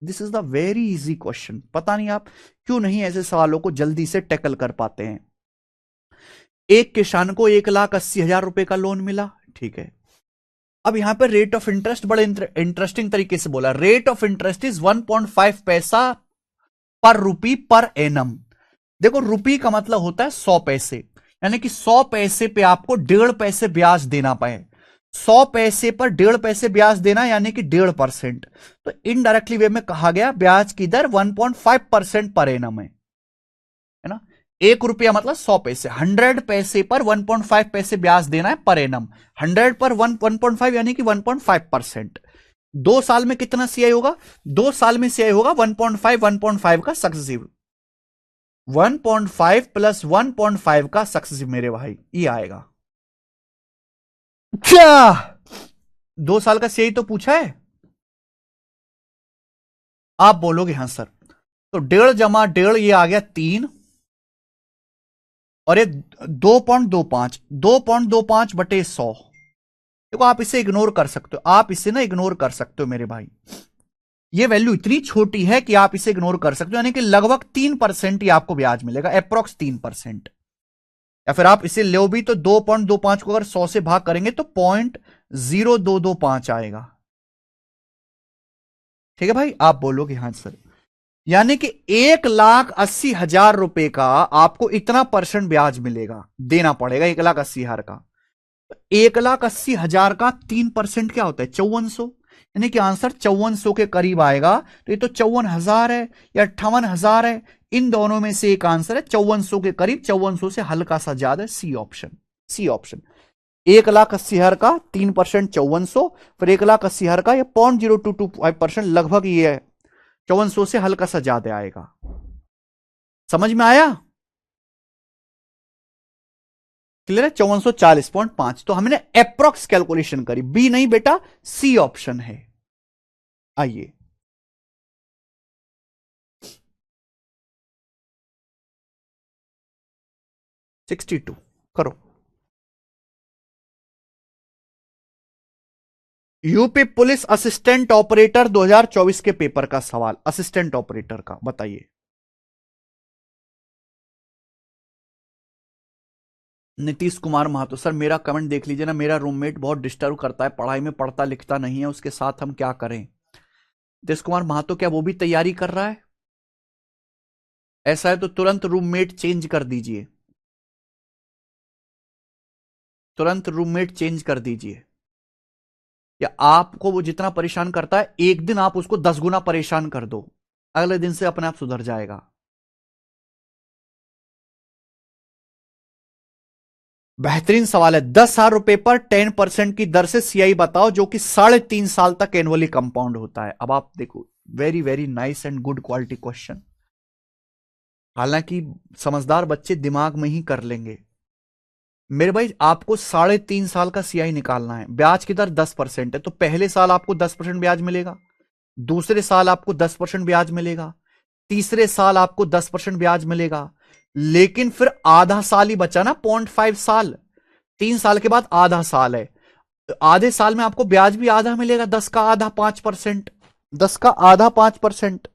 This is the very easy question. पता नहीं आप क्यों नहीं ऐसे सवालों को जल्दी से टैकल कर पाते हैं। एक किसान को 1,80,000 का लोन मिला, ठीक है। अब यहां पर रेट ऑफ इंटरेस्ट बड़े इंटरेस्टिंग तरीके से बोला। रेट ऑफ इंटरेस्ट इज 1.5 पैसा पर रुपी पर एनम। देखो रुपी का मतलब होता है 100 पैसे, यानी कि 100 पैसे पे आपको 1.5 पैसे ब्याज देना पाए। 100 पैसे पर 1.5 पैसे ब्याज देना यानी कि 1.5%। तो इनडायरेक्टली वे में कहा गया ब्याज की दर 1.5% पर एनम है ना। 1 रुपया मतलब 100 पैसे। 100 पैसे पर 1.5 पैसे ब्याज देना है पर एनम। 100 पर 1.5 यानी कि 1.5%। 2 साल में कितना सीआई होगा? 2 साल में सीआई होगा 1.5 का सक्सेसिव। 1.5 प्लस 1.5 का सक्सेसिव मेरे भाई, ये आएगा। क्या 2 साल का सीआई तो पूछा है? आप बोलोगे हाँ सर। तो 1.5 जमा 1.5 ये आ गया 3 और ये 2.25, 2.25 बटे 100। देखो आप इसे इग्नोर कर सकते हो, आप इसे ना इग्नोर कर सकते हो मेरे भाई। ये वैल्यू इतनी छोटी है कि आप इसे इग्नोर कर सकते हो, यानी कि लगभग 3% ही आपको ब्याज मिलेगा, अप्रोक्स 3%। या फिर आप इसे लो भी तो 2.25 को अगर 100 से भाग करेंगे तो 0.0225 आएगा। ठीक है भाई, आप बोलोगे हाँ सर। यानी कि 1,80,000 का आपको इतना परसेंट ब्याज मिलेगा, देना पड़ेगा 1,80,000 का। 1,80,000 का 3% क्या होता है? 5400, यानी कि आंसर 5400 के करीब आएगा। तो ये तो 54,000 है या 58,000 है, इन दोनों में से एक आंसर है 5400 के करीब। 5400 से हल्का सा ज्यादा, सी ऑप्शन। सी ऑप्शन 1,80,000 का 3% 5400, फिर 1,80,000 का ये 0.0225% लगभग ये है, 5400 से हल्का सा ज्यादा आएगा। समझ में आया? क्लियर है? 5440.5। तो हमने अप्रोक्स कैलकुलेशन करी, बी नहीं बेटा, सी ऑप्शन है। आइए सिक्सटी टू करो। यूपी पुलिस असिस्टेंट ऑपरेटर 2024 के पेपर का सवाल, असिस्टेंट ऑपरेटर का बताइए। नीतीश कुमार महातो, सर मेरा कमेंट देख लीजिए ना, मेरा रूममेट बहुत डिस्टर्ब करता है, पढ़ाई में पढ़ता लिखता नहीं है, उसके साथ हम क्या करें? नीतीश कुमार महातो क्या वो भी तैयारी कर रहा है? ऐसा है तो तुरंत रूममेट चेंज कर दीजिए, तुरंत रूममेट चेंज कर दीजिए। या आपको वो जितना परेशान करता है, एक दिन आप उसको 10 गुना परेशान कर दो, अगले दिन से अपने आप सुधर जाएगा। बेहतरीन सवाल है। 10,000 पर 10% की दर से सीआई बताओ जो कि 3.5 साल तक एनुअली कंपाउंड होता है। अब आप देखो, very very nice and good quality question. हालांकि समझदार बच्चे दिमाग में ही कर लेंगे मेरे भाई। आपको 3.5 साल का सीआई निकालना है, ब्याज की दर 10% है, तो पहले साल आपको 10% ब्याज मिलेगा, दूसरे साल आपको 10% ब्याज मिलेगा, तीसरे साल आपको 10% ब्याज मिलेगा, लेकिन फिर आधा साल ही बचा ना, 0.5 साल। 3 साल के बाद आधा साल है, तो आधे साल में आपको ब्याज भी आधा मिलेगा, 10 का आधा 5%। 10 का आधा 5%।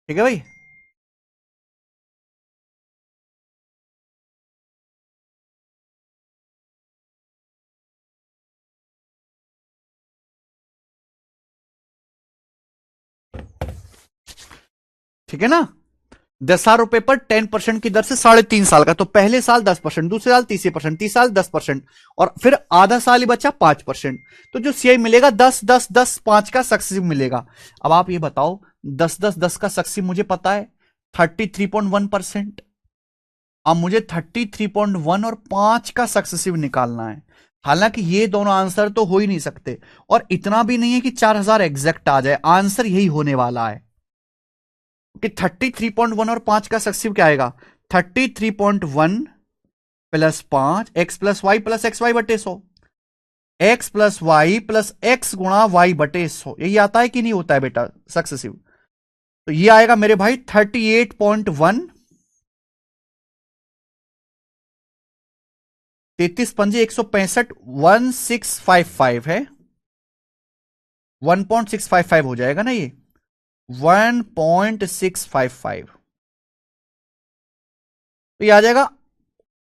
ठीक है भाई। ठीक है ना। 10,000 रुपए पर 10% की दर से 3.5 साल का, तो पहले साल 10%, दूसरे साल 30%, तीसरे साल 10%, और फिर आधा साल ही बचा 5%। तो जो सीआई मिलेगा 10, 10, 10, 5 का सक्सेसिव मिलेगा। अब आप ये बताओ, 10, 10, 10 का सक्सेसिव मुझे पता है 33.1%। अब मुझे 33.1 और 5 का सक्सेसिव निकालना है। हालांकि ये दोनों आंसर तो हो ही नहीं सकते, और इतना भी नहीं है कि 4,000 एग्जैक्ट आ जाए, आंसर यही होने वाला है कि 33.1 और 5 का सक्सेसिव क्या आएगा, 33.1 plus 5 x+y plus x Y बटे 100, x+y प्लस x गुणा y बटे 100, यही आता है कि नहीं होता है बेटा सक्सेसिव। तो ये आएगा मेरे भाई 38.1, 33 पंजे 165, 1655 है, 1.655 हो जाएगा ना ये, 1.655। तो ये आ जाएगा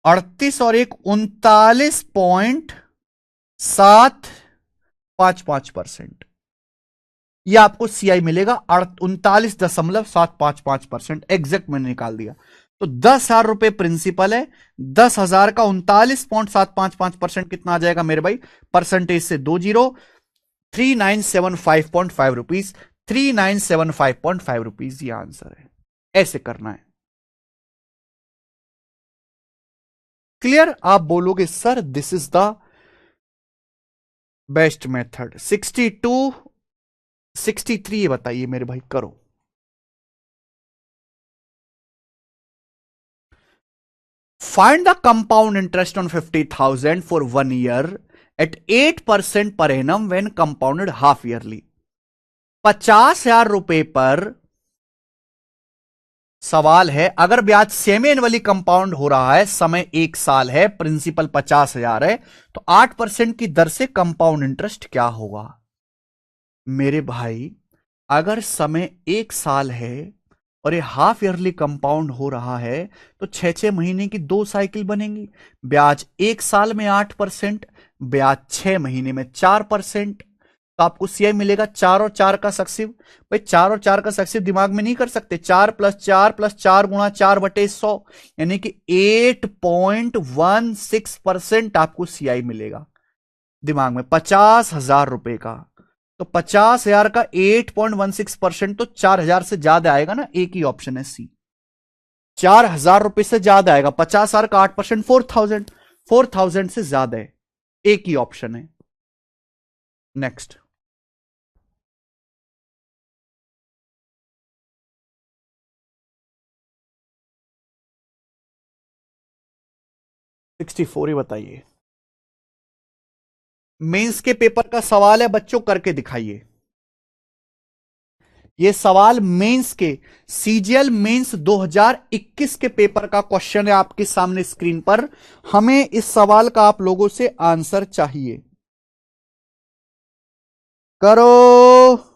38 और 39.755%। ये आपको सीआई मिलेगा 39.755%, एग्जैक्ट मैंने निकाल दिया। तो 10,000 रुपए प्रिंसिपल है, 10,000 का 39.755% कितना आ जाएगा मेरे भाई, परसेंटेज से 20, 3975.5 रुपीज, 3975.5 ये आंसर है। ऐसे करना है। क्लियर। आप बोलोगे sir this is the best method. 62, 63 ये बताइए मेरे भाई, करो। Find the compound interest on 50,000 for 1 year at 8% per annum when compounded half yearly। 50,000 रुपए पर सवाल है, अगर ब्याज सेमी एनुअली कंपाउंड हो रहा है, समय 1 साल है, प्रिंसिपल 50,000 है, तो 8% की दर से कंपाउंड इंटरेस्ट क्या होगा। मेरे भाई, अगर समय 1 साल है और ये हाफ ईयरली कंपाउंड हो रहा है, तो 6 6 महीने की 2 साइकिल बनेंगी। ब्याज 1 साल में 8%, ब्याज 6 महीने में 4%। तो आपको सीआई मिलेगा 4 और 4 का सक्सिव। भाई 4 और 4 का सक्सिव दिमाग में नहीं कर सकते, 4+4+4 गुणा 4/100, यानी कि 8.16% आपको सीआई मिलेगा दिमाग में, 50,000 रुपए का। तो 50,000 का 8.16%, तो 4,000 से ज्यादा आएगा ना, एक ही ऑप्शन है सी। 4,000 रुपए से ज्यादा आएगा, 50,000 का 8%, 4,000, 4,000 से ज्यादा है, एक ही ऑप्शन है। नेक्स्ट। 64 ही बताइए। मेंस के पेपर का सवाल है बच्चों, करके दिखाइए। ये सवाल मेंस के, सीजीएल मेंस 2021 के पेपर का क्वेश्चन है आपके सामने स्क्रीन पर। हमें इस सवाल का आप लोगों से आंसर चाहिए। करो।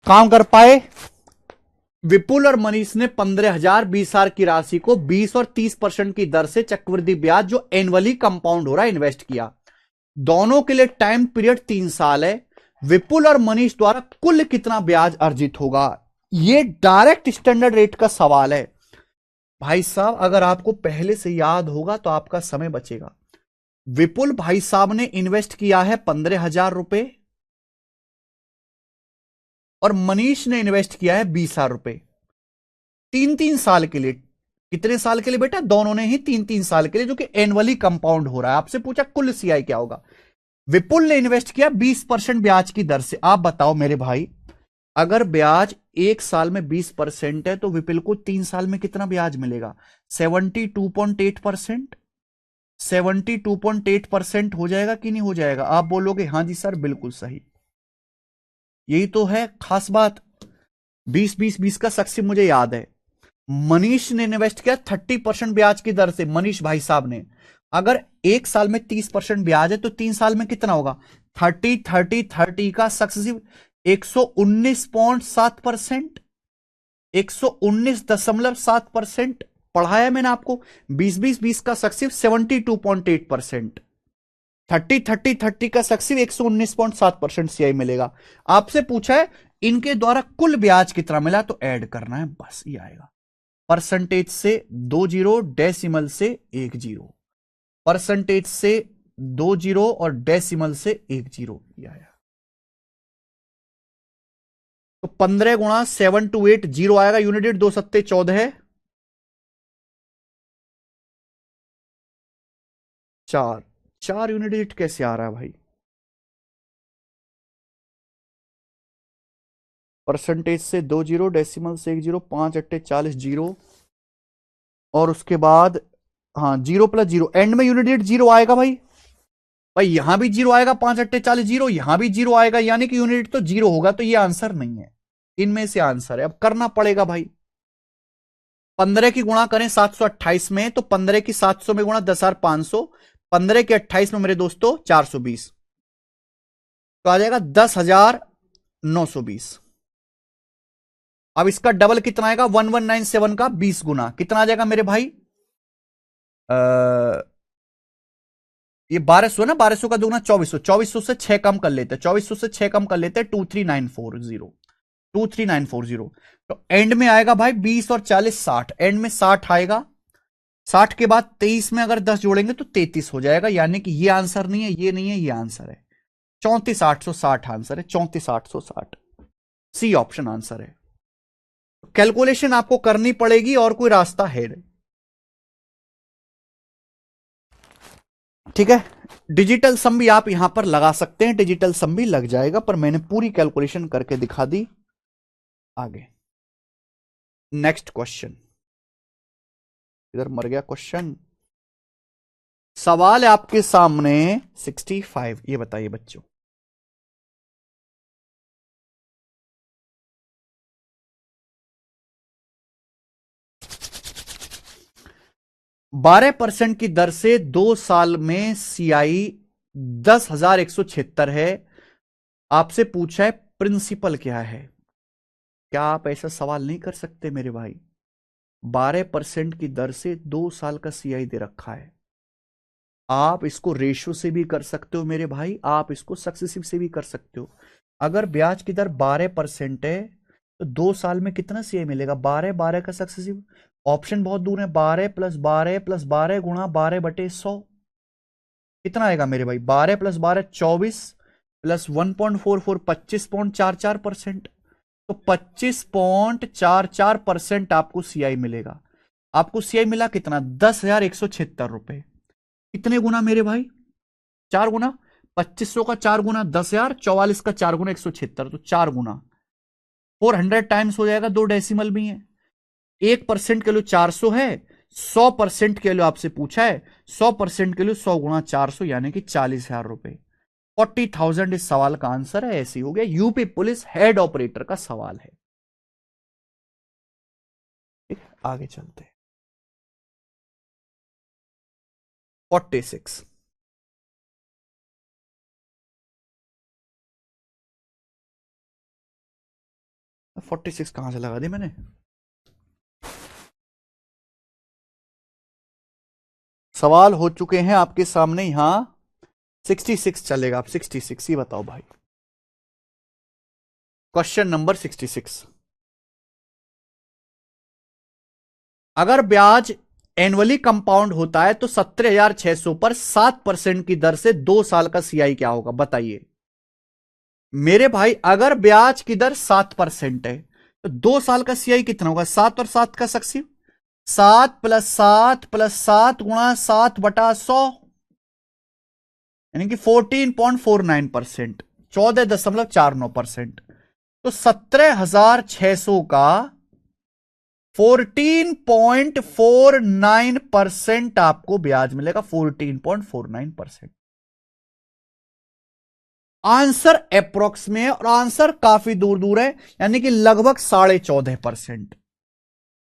काम कर पाए। विपुल और मनीष ने 15,000 20,000 की राशि को 20 और 30% की दर से चक्रवृद्धि ब्याज जो एनुअली कंपाउंड हो रहा है इन्वेस्ट किया। दोनों के लिए टाइम पीरियड 3 साल है। विपुल और मनीष द्वारा कुल कितना ब्याज अर्जित होगा? यह डायरेक्ट स्टैंडर्ड रेट का सवाल है भाई साहब। अगर आपको पहले से याद होगा तो आपका समय बचेगा। विपुल भाई साहब ने इन्वेस्ट किया है 15,000 रुपए और मनीष ने इन्वेस्ट किया है 20,000 रुपए। 3-3 साल के लिए। कितने साल के लिए बेटा? दोनों ने ही 3-3 साल के लिए, जो कि एनुअली कंपाउंड हो रहा है। आपसे पूछा कुल सीआई क्या होगा। विपुल ने इन्वेस्ट किया 20% ब्याज की दर से। आप बताओ मेरे भाई, अगर ब्याज 1 साल में 20% है तो विपुल को 3 साल में कितना ब्याज मिलेगा? 72.8%। 72.8% हो जाएगा कि नहीं हो जाएगा? आप बोलोगे हाँ जी सर बिल्कुल सही। यही तो है खास बात। 20-20-20 का सक्सेस मुझे याद है। मनीष ने इन्वेस्ट किया 30% ब्याज की दर से। मनीष भाई साहब ने, अगर 1 साल में 30% ब्याज है तो 3 साल में कितना होगा? 30-30-30 का सक्सेसिव 119.7%। 119.7% पढ़ाया मैंने आपको। 20-20-20 का सक्सेसिव 72.8%। 30-30-30 का सक्सेसिव 119.7% सीआई मिलेगा। आपसे पूछा है इनके द्वारा कुल ब्याज कितना मिला, तो ऐड करना है, बस ये आएगा। परसेंटेज से 2 जीरो, डेसिमल से 1 जीरो। परसेंटेज से 2 जीरो और डेसिमल से 1 जीरो आया। तो 15 गुणा 728 जीरो आएगा। यूनिट 2 सत्ते 14 है। 4 यूनिट कैसे आ रहा है भाई? परसेंटेज से 2 जीरो, डेसिमल से 1 जीरो, 5 अट्टे 40 जीरो, और उसके बाद हाँ जीरो प्लस जीरो, एंड में यूनिट जीरो आएगा भाई। भाई यहां भी जीरो आएगा, 5 अट्टे 40 जीरो, यहां भी जीरो आएगा, यानी कि यूनिट तो जीरो होगा। तो ये आंसर नहीं है, इनमें से आंसर है। अब करना पड़ेगा भाई। 15 की गुणा करें 728 में, तो 15 की 700 में गुणा 10,500। 15 के 28 में मेरे दोस्तों 420, तो आ जाएगा 10,920। अब इसका डबल कितना आएगा? 1197 का 20 गुना कितना आ जाएगा मेरे भाई? ये 1200 ना, 1200 का दुगना 2400। 2400 से 6 कम कर लेते हैं, 2400 से 6 कम कर लेते हैं, 23940। 23940। तो एंड में आएगा भाई 20 और 40 60, एंड में 60 आएगा। 60 के बाद 23 में अगर 10 जोड़ेंगे तो 33 हो जाएगा, यानी कि ये आंसर नहीं है, ये नहीं है, ये आंसर है। 34,860 आंसर है। 34,860 सी ऑप्शन आंसर है। कैलकुलेशन आपको करनी पड़ेगी और कोई रास्ता है नहीं। ठीक है, डिजिटल सम भी आप यहां पर लगा सकते हैं, डिजिटल सम भी लग जाएगा, पर मैंने पूरी कैलकुलेशन करके दिखा दी। आगे नेक्स्ट क्वेश्चन। इधर मर गया क्वेश्चन। सवाल है आपके सामने 65। ये बताइए बच्चों, बारह परसेंट की दर से 2 साल में सीआई 10,176 है। आपसे पूछा है प्रिंसिपल क्या है। क्या आप ऐसा सवाल नहीं कर सकते मेरे भाई? 12% की दर से 2 साल का सीआई दे रखा है। आप इसको रेशो से भी कर सकते हो मेरे भाई, आप इसको सक्सेसिव से भी कर सकते हो। अगर ब्याज की दर 12% है तो 2 साल में कितना सीआई मिलेगा? 12 का सक्सेसिव। ऑप्शन बहुत दूर है। 12 + 12 + 12 गुणा 12/100 कितना आएगा मेरे भाई? 12 + 12 24 प्लस 1.44 25.44%। तो 25.44% आपको सीआई मिलेगा। आपको सीआई मिला कितना? 10,176 रुपए। कितने गुना मेरे भाई? 4 गुना। 2500 का 4 गुना 10,000, 44 का 4 गुना 176, तो 4 गुना 400 टाइम्स हो जाएगा। 2 डेसिमल भी है। 1% के लिए 400 है। 100% के लिए आपसे पूछा है, 100% के लिए 100 गुणा 400 यानी कि 40,000 रुपए। 40,000 इस सवाल का आंसर है। ऐसे हो गया। यूपी पुलिस हेड ऑपरेटर का सवाल है। ठीक, आगे चलते हैं। 46। 46 कहां से लगा दी मैंने? सवाल हो चुके हैं आपके सामने यहां 66 चलेगा। आप 66 ही बताओ भाई। Question number 66। अगर ब्याज एनुअली कंपाउंड होता है तो 17,600 पर 7% की दर से 2 साल का सीआई क्या होगा बताइए। मेरे भाई अगर ब्याज की दर 7% है तो 2 साल का सीआई कितना होगा? 7 और 7 का 7 + 7 + 7 गुणा 7/100, यानी कि 14.49%, 14.49%। तो 17,600 का 14.49% आपको ब्याज मिलेगा। 14.49%। आंसर अप्रोक्स में है और आंसर काफी दूर दूर है, यानी कि लगभग 14.5%।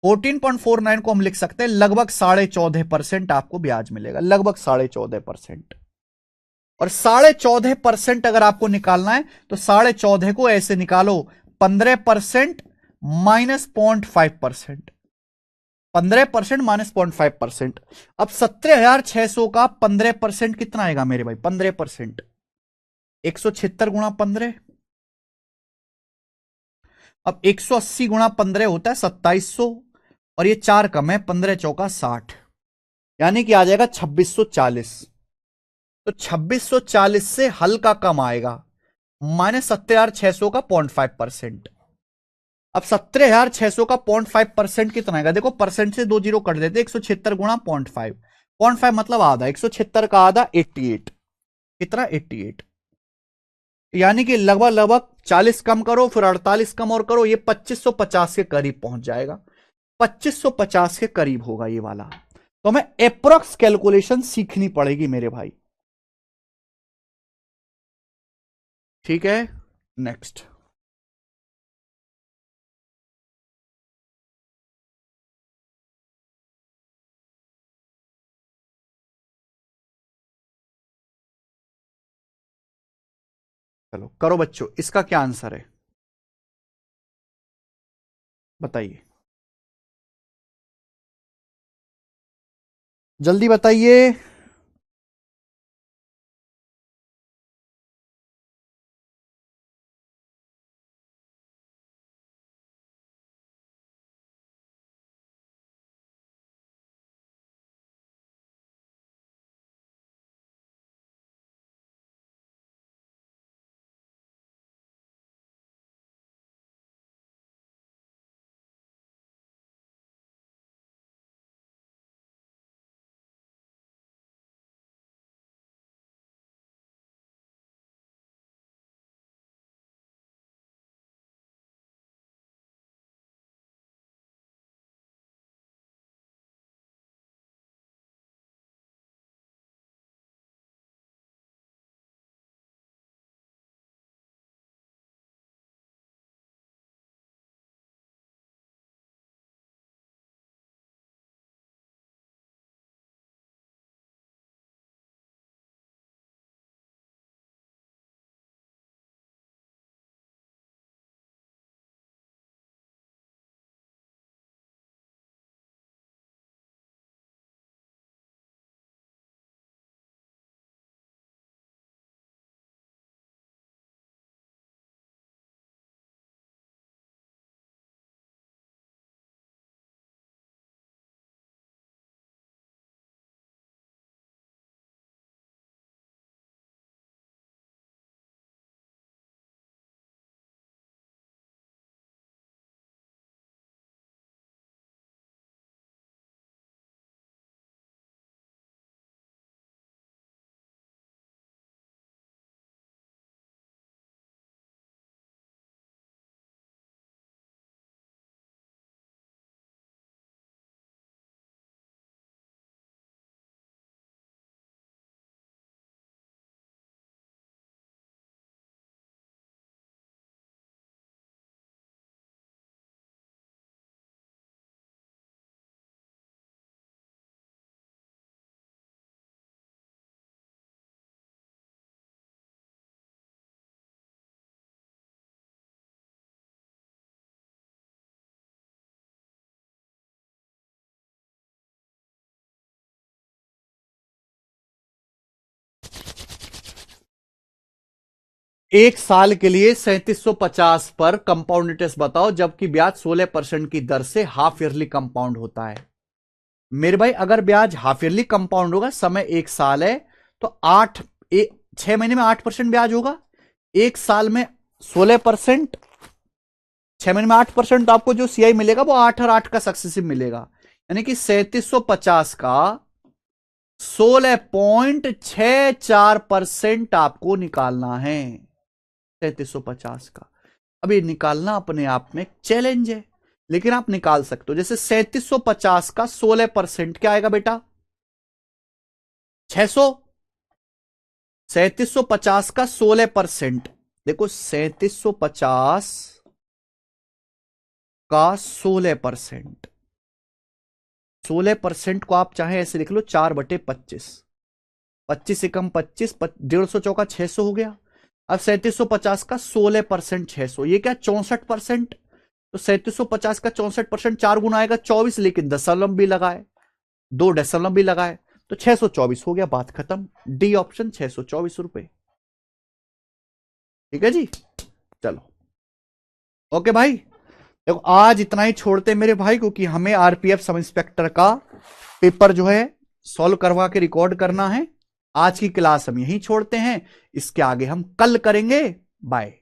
14.49 को हम लिख सकते हैं लगभग 14.5% आपको ब्याज मिलेगा, लगभग 14.5%। और 14.5% अगर आपको निकालना है तो 14.5 को ऐसे निकालो, 15% -0.5%। 15% -0.5%। अब 17,600 का 15% कितना आएगा मेरे भाई? 15% 176 × 15। अब 180 × 15 होता है 2700, और ये 4 कम है, 15 × 4 = 60, यानी कि आ जाएगा 2640। तो 2640 से हल्का कम आएगा, -17,600 का 0.5%। अब 17,600 का 0.5% कितना आएगा? देखो परसेंट से 2 जीरो कट देते, 176 × 0.5। 0.5 मतलब आधा, 176 का आधा 88। कितना? 88। यानी कि लगभग लगभग 40 कम करो, फिर 48 कम और करो, ये 2550 के करीब पहुंच जाएगा। 2550 के करीब होगा ये वाला। तो हमें एप्रोक्स कैलकुलेशन सीखनी पड़ेगी मेरे भाई। ठीक है, नेक्स्ट। चलो करो बच्चों, इसका क्या आंसर है बताइए, जल्दी बताइए। एक साल के लिए 3750 पर कंपाउंड इंटरेस्ट बताओ, जबकि ब्याज 16% की दर से हाफ ईयरली कंपाउंड होता है। मेरे भाई अगर ब्याज हाफ ईयरली कंपाउंड होगा, समय एक साल है, तो 6 महीने में 8% ब्याज होगा, एक साल में 16%, 6 महीने में 8%, तो आपको जो सीआई मिलेगा वो 8 और 8 का सक्सेसिव मिलेगा। यानी कि 3750 का 16.64% आपको निकालना है, 3750 का। अब ये निकालना अपने आप में चैलेंज है, लेकिन आप निकाल सकते हो। जैसे 3750 का 16% क्या आएगा बेटा? 600। 3750 का 16%, देखो 3750 का 16%, 16% को आप चाहे ऐसे लिख लो 4/25, 25 एकम 25, 150 चौका 600 हो गया। अब 3750 का 16%, 600, ये क्या 64%। तो 3750 का 64%, 4 गुना आएगा 24, लेकिन दशमलव भी लगाए, 2 दशमलव भी लगाए, तो 624 हो गया, बात खत्म। डी ऑप्शन 624 रुपए। ठीक है जी, चलो ओके भाई। देखो आज इतना ही छोड़ते मेरे भाई, क्योंकि हमें आरपीएफ सब इंस्पेक्टर का पेपर जो है सॉल्व करवा के रिकॉर्ड करना है। आज की क्लास हम यहीं छोड़ते हैं, इसके आगे हम कल करेंगे। बाय।